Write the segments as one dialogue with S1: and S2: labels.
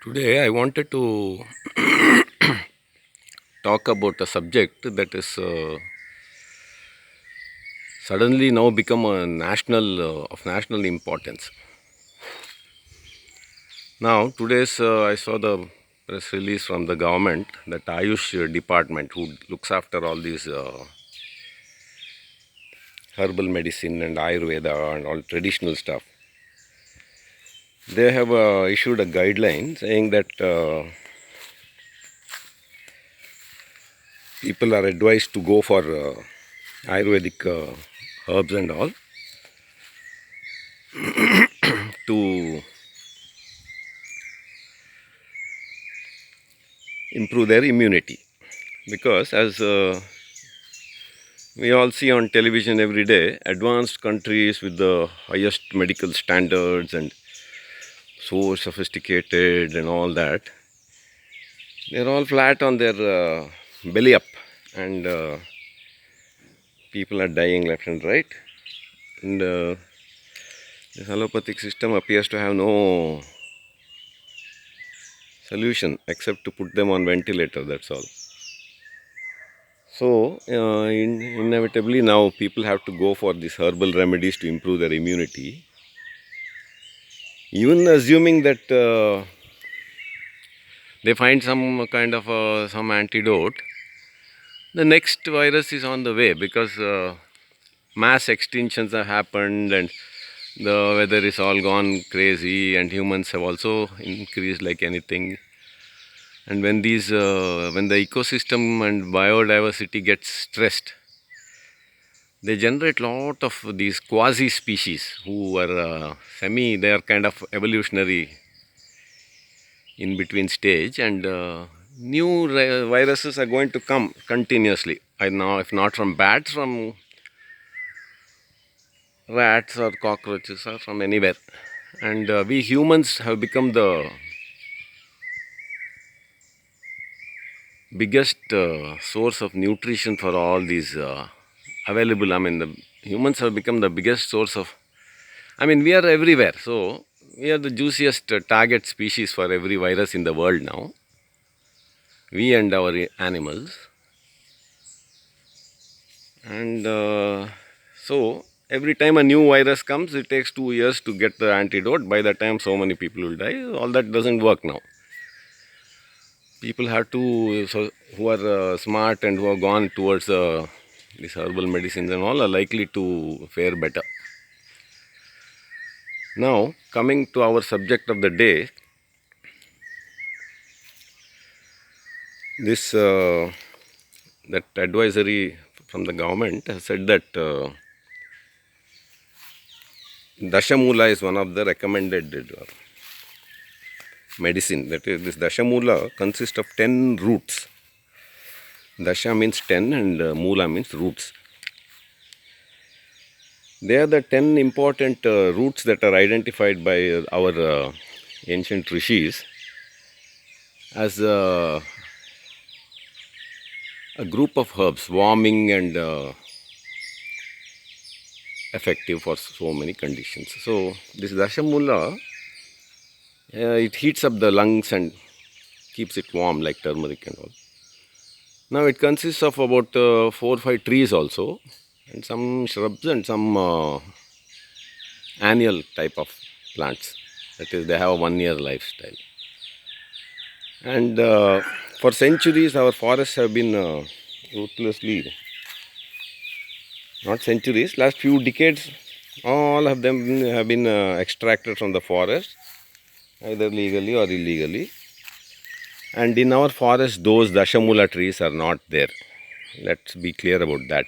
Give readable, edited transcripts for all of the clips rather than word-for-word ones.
S1: Today, I wanted to talk about a subject that is suddenly now become a national of national importance. Now, today's I saw the press release from the government that Ayush department, who looks after all these herbal medicine and Ayurveda and all traditional stuff, they have issued a guideline saying that people are advised to go for Ayurvedic herbs and all to improve their immunity, because as we all see on television every day, advanced countries with the highest medical standards and so sophisticated and all that, they're all flat on their belly up, and people are dying left and right, and this allopathic system appears to have no solution except to put them on ventilator, that's all. So, inevitably now people have to go for these herbal remedies to improve their immunity. Even assuming that they find some kind of some antidote, the next virus is on the way, because mass extinctions have happened and the weather is all gone crazy and humans have also increased like anything. And when when the ecosystem and biodiversity gets stressed, they generate lot of these quasi species who are they are kind of evolutionary in between stage, and new viruses are going to come continuously. I know, if not from bats, from rats or cockroaches or from anywhere. And we humans have become the biggest source of nutrition for all these available. I mean, the humans have become the biggest source of. I mean, we are everywhere, so we are the juiciest target species for every virus in the world now. We and our animals, and so every time a new virus comes, it takes 2 years to get the antidote. By the time, so many people will die. All that doesn't work now. People have to, so who are smart and who have gone towards these herbal medicines and all, are likely to fare better. Now, coming to our subject of the day, this that advisory from the government has said that Dashamula is one of the recommended medicine. That is, this Dashamula consists of 10 roots. Dasha means 10 and Mula means roots. They are the 10 important roots that are identified by our ancient rishis as a group of herbs, warming and effective for so many conditions. So this Dashamula, it heats up the lungs and keeps it warm like turmeric and all. Now it consists of about 4 or 5 trees also, and some shrubs and some annual type of plants. That is, they have a 1 year lifestyle. And for centuries, our forests have been ruthlessly, not centuries, last few decades, all of them have been extracted from the forest, either legally or illegally. And in our forest, those Dashamula trees are not there. Let's be clear about that.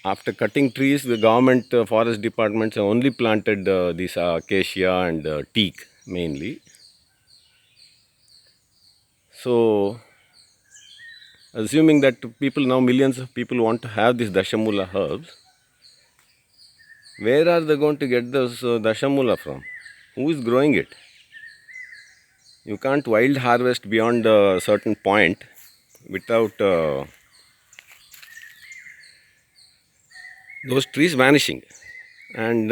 S1: After cutting trees, the government forest departments have only planted these acacia and teak mainly. So, assuming that people now, millions of people want to have these Dashamula herbs, where are they going to get those Dashamula from? Who is growing it? You can't wild harvest beyond a certain point without those trees vanishing. And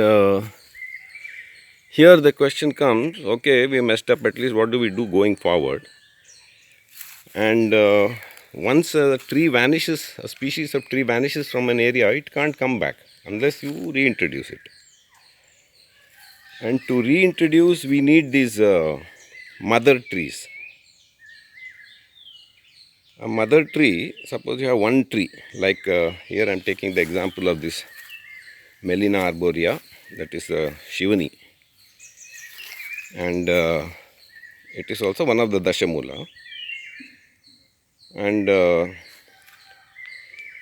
S1: here the question comes, okay, we messed up, at least what do we do going forward? And once a tree vanishes, a species of tree vanishes from an area, it can't come back unless you reintroduce it. And to reintroduce, we need these mother trees. A mother tree, suppose you have one tree, like here I am taking the example of this Melina arborea, that is Shivani, and it is also one of the Dashamula. And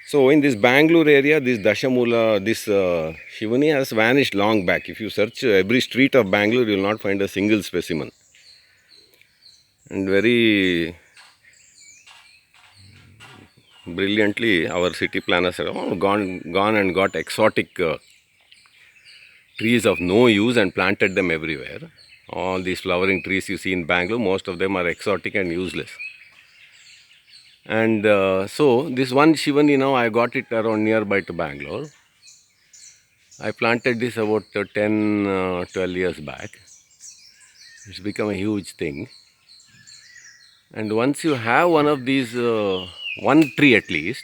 S1: so in this Bangalore area, this Dashamula, this Shivani has vanished long back. If you search every street of Bangalore, you will not find a single specimen. And very brilliantly, our city planner said, oh, gone and got exotic trees of no use and planted them everywhere. All these flowering trees you see in Bangalore, most of them are exotic and useless. And so this one Shivani now, I got it around nearby to Bangalore. I planted this about 10, 12 years back. It's become a huge thing. And once you have one of these, one tree at least,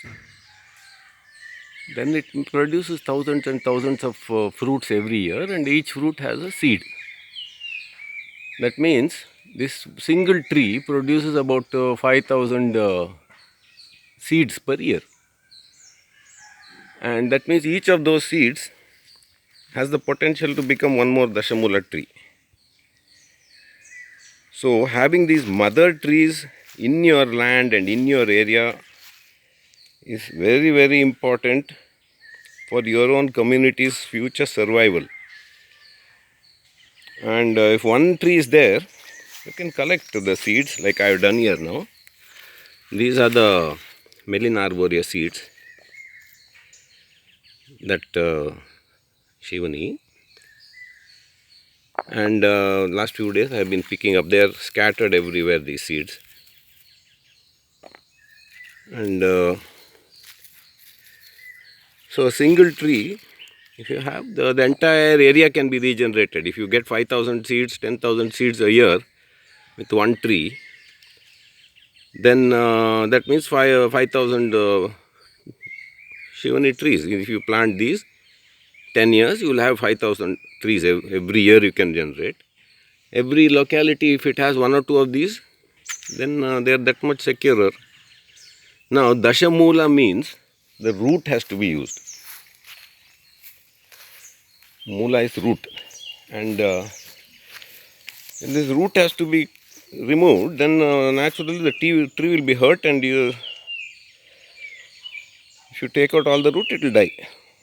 S1: then it produces thousands and thousands of fruits every year, and each fruit has a seed. That means this single tree produces about 5,000 seeds per year. And that means each of those seeds has the potential to become one more Dashamula tree. So having these mother trees in your land and in your area is very, very important for your own community's future survival. And if one tree is there, you can collect the seeds like I have done here now. These are the Melina arborea seeds that Shivani. And last few days I have been picking up. They are scattered everywhere, these seeds. And so a single tree, if you have, the entire area can be regenerated. If you get 5,000 seeds, 10,000 seeds a year with one tree, then that means 5,000 Shivani trees. If you plant these 10 years, you will have 5,000 trees every year you can generate. Every locality, if it has one or two of these, then they are that much securer. Now, Dashamula means the root has to be used. Mula is root, and if this root has to be removed, then naturally the tree will be hurt, and if you take out all the root, it will die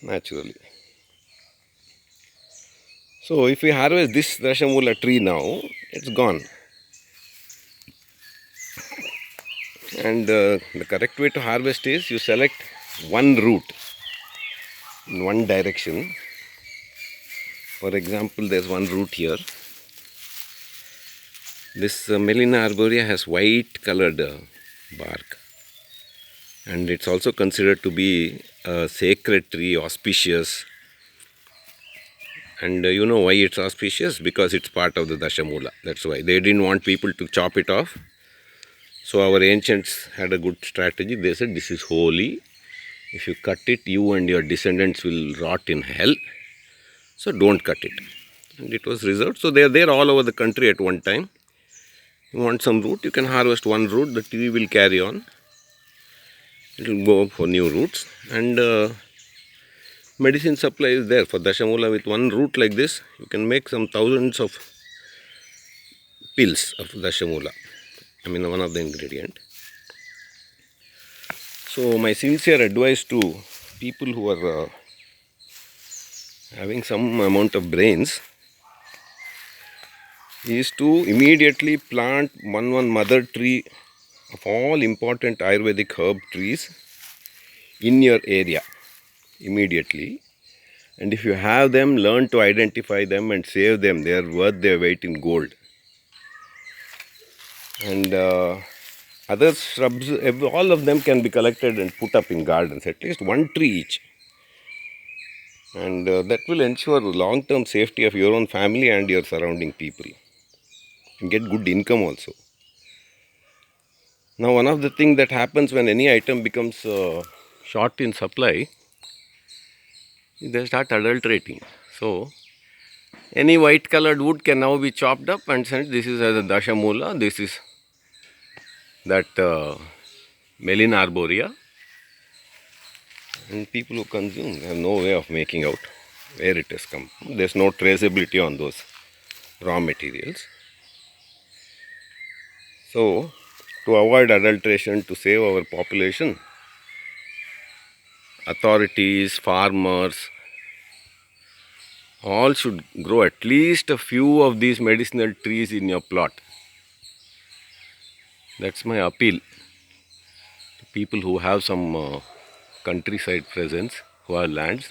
S1: naturally. So if we harvest this Dashamula tree now, it's gone. And the correct way to harvest is you select one root in one direction. For example, there's one root here. This Melina arborea has white colored bark, and it's also considered to be a sacred tree, auspicious. And you know why it's auspicious? Because it's part of the Dashamula. That's why they didn't want people to chop it off. So our ancients had a good strategy. They said, this is holy. If you cut it, you and your descendants will rot in hell. So don't cut it. And it was reserved. So they are there all over the country at one time. You want some root, you can harvest one root. The tree will carry on. It will go for new roots. And medicine supply is there for Dashamula. With one root like this, you can make some thousands of pills of Dashamula. I mean, one of the ingredient. So my sincere advice to people who are having some amount of brains is to immediately plant one mother tree of all important Ayurvedic herb trees in your area immediately. And if you have them, learn to identify them and save them. They are worth their weight in gold. And other shrubs, all of them can be collected and put up in gardens, at least one tree each. and that will ensure long-term safety of your own family and your surrounding people, and get good income also. Now, one of the things that happens when any item becomes short in supply, they start adulterating. So any white colored wood can now be chopped up and sent. This is as a dashamula, this is that Melina arborea, and people who consume have no way of making out where it has come. There's no traceability on those raw materials. So, to avoid adulteration, to save our population, authorities, farmers, all should grow at least a few of these medicinal trees in your plot. That's my appeal to people who have some countryside presence, who have lands.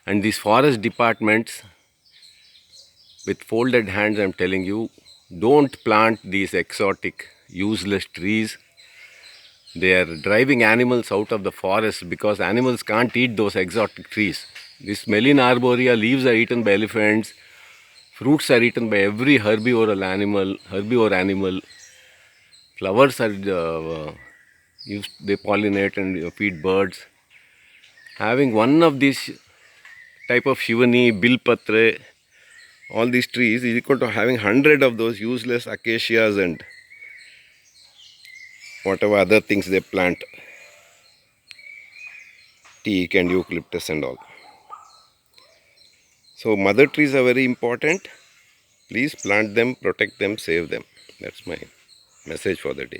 S1: And these forest departments, with folded hands, I'm telling you, don't plant these exotic, useless trees. They are driving animals out of the forest because animals can't eat those exotic trees. This Melina arborea leaves are eaten by elephants, fruits are eaten by every herbivore animal. Flowers are used, they pollinate and feed birds. Having one of these type of Shivani, Bilpatre, all these trees is equal to having 100 of those useless acacias and whatever other things they plant, teak and eucalyptus and all. So mother trees are very important. Please plant them, protect them, save them. That's my message for the day.